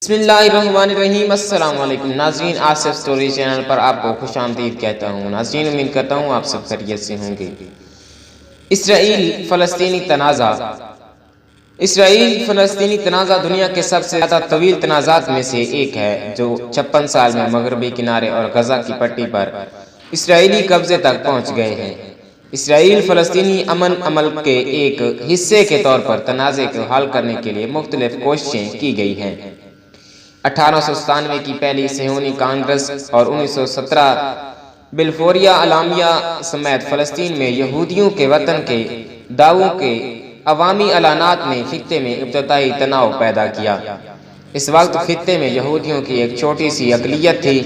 بسم اللہ الرحمن الرحیم۔ السلام علیکم ناظرین، آصف سٹوری چینل پر آپ کو خوش آمدید کہتا ہوں۔ ناظرین، امید کرتا ہوں آپ سب خیریت سے ہوں گے۔ اسرائیل فلسطینی تنازع دنیا کے سب سے زیادہ طویل تنازعات میں سے ایک ہے، جو 56 سال میں مغربی کنارے اور غزہ کی پٹی پر اسرائیلی قبضے تک پہنچ گئے ہیں۔ اسرائیل فلسطینی امن عمل کے ایک حصے کے طور پر تنازع کو حل کرنے کے لیے مختلف کوششیں کی گئی ہیں۔ 1897 کی پہلی صہیونی کانگریس اور 1917 بلفوریا اعلامیہ سمیت فلسطین میں یہودیوں کے وطن کے دعووں کے عوامی اعلانات نے خطے میں ابتدائی تناؤ پیدا کیا۔ اس وقت خطے میں یہودیوں کی ایک چھوٹی سی اقلیت تھی،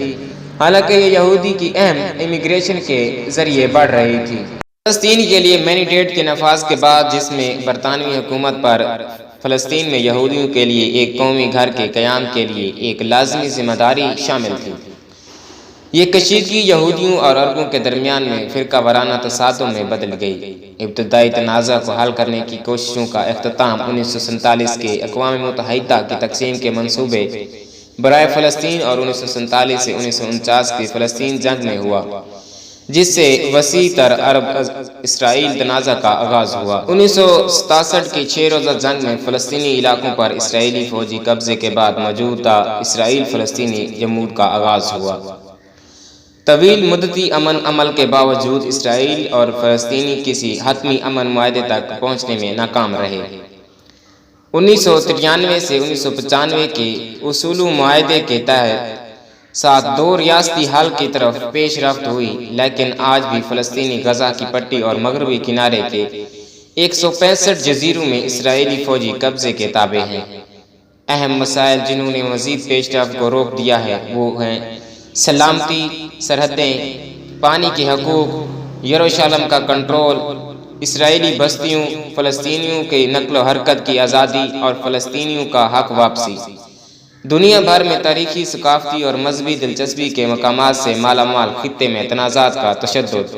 حالانکہ یہ یہودی کی اہم امیگریشن کے ذریعے بڑھ رہی تھی۔ فلسطین کے لیے مینڈیٹ کے نفاذ کے بعد، جس میں برطانوی حکومت پر فلسطین میں یہودیوں کے لیے ایک قومی گھر کے قیام کے لیے ایک لازمی ذمہ داری شامل تھی، یہ کشیدگی یہودیوں اور عربوں کے درمیان میں فرقہ وارانہ تصادم میں بدل گئی۔ ابتدائی تنازع کو حل کرنے کی کوششوں کا اختتام 1947 کے اقوام متحدہ کی تقسیم کے منصوبے برائے فلسطین اور 1947 سے 1949 کی فلسطین جنگ میں ہوا، جس سے وسیع تر عرب اسرائیل تنازع کا آغاز ہوا۔ 1967 کی 6 روزہ جنگ میں فلسطینی علاقوں پر اسرائیلی فوجی قبضے کے بعد موجودہ اسرائیل فلسطینی جمہوریت کا آغاز ہوا۔ طویل مدتی امن عمل کے باوجود اسرائیل اور فلسطینی کسی حتمی امن معاہدے تک پہنچنے میں ناکام رہے۔ 1993 سے 1995 کے اصولو معاہدے کے تحت ساتھ دو ریاستی حل کی طرف پیش رفت ہوئی، لیکن آج بھی فلسطینی غزہ کی پٹی اور مغربی کنارے کے 165 جزیروں میں اسرائیلی فوجی قبضے کے تابع ہیں۔ اہم مسائل جنہوں نے مزید پیش رفت کو روک دیا ہے وہ ہیں سلامتی، سرحدیں، پانی کے حقوق، یروشلم کا کنٹرول، اسرائیلی بستیوں، فلسطینیوں کے نقل و حرکت کی آزادی اور فلسطینیوں کا حق واپسی۔ دنیا بھر میں تاریخی، ثقافتی اور مذہبی دلچسپی کے مقامات سے مالا مال خطے میں تنازعات کا تشدد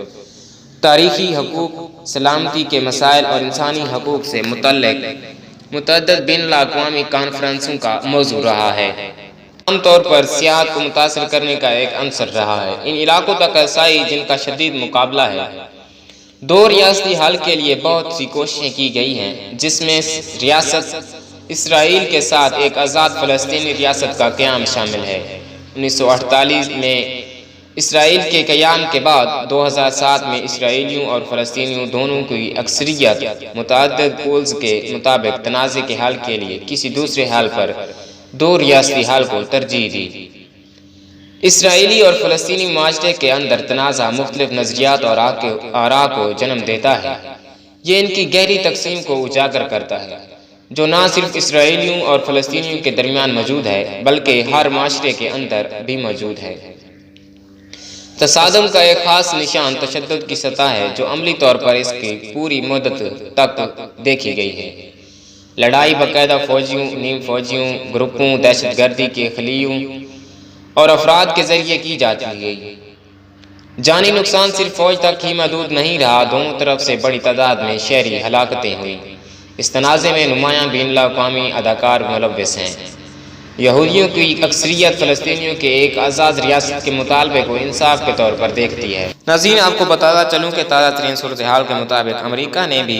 تاریخی حقوق، سلامتی کے مسائل اور انسانی حقوق سے متعلق متعدد بین الاقوامی کانفرنسوں کا موضوع رہا ہے، عام طور پر سیاحت کو متاثر کرنے کا ایک عنصر رہا ہے۔ ان علاقوں تک رسائی، جن کا شدید مقابلہ ہے، دو ریاستی حل کے لیے بہت سی کوششیں کی گئی ہیں، جس میں ریاست اسرائیل کے ساتھ ایک آزاد فلسطینی ریاست کا قیام شامل ہے۔ 1948 میں اسرائیل کے قیام کے بعد 2007 میں اسرائیلیوں اور فلسطینیوں دونوں کی اکثریت متعدد پولز کے مطابق تنازع کے حل کے لیے کسی دوسرے حل پر دو ریاستی حل کو ترجیح دی۔ اسرائیلی اور فلسطینی معاشرے کے اندر تنازع مختلف نظریات اور آراء کو جنم دیتا ہے۔ یہ ان کی گہری تقسیم کو اجاگر کرتا ہے، جو نہ صرف اسرائیلیوں اور فلسطینیوں کے درمیان موجود ہے بلکہ ہر معاشرے کے اندر بھی موجود ہے۔ تصادم کا ایک خاص نشان تشدد کی سطح ہے، جو عملی طور پر اس کی پوری مدت تک دیکھی گئی ہے۔ لڑائی باقاعدہ فوجیوں، نیم فوجیوں گروپوں، دہشت گردی کے خلیوں اور افراد کے ذریعے کی جاتی ہے۔ جانی نقصان صرف فوج تک ہی محدود نہیں رہا، دونوں طرف سے بڑی تعداد میں شہری ہلاکتیں ہوئیں۔ اس تنازع میں نمایاں بین الاقوامی اداکار ملوث ہیں۔ یہودیوں کی اکثریت فلسطینیوں کے ایک آزاد ریاست کے مطالبے کو انصاف کے طور پر دیکھتی ہے۔ ناظرین، آپ کو بتاتا چلوں کہ تازہ ترین صورتحال کے مطابق امریکہ نے بھی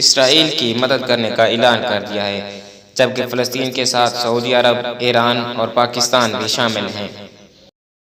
اسرائیل کی مدد کرنے کا اعلان کر دیا ہے، جبکہ فلسطین کے ساتھ سعودی عرب، ایران اور پاکستان بھی شامل ہیں۔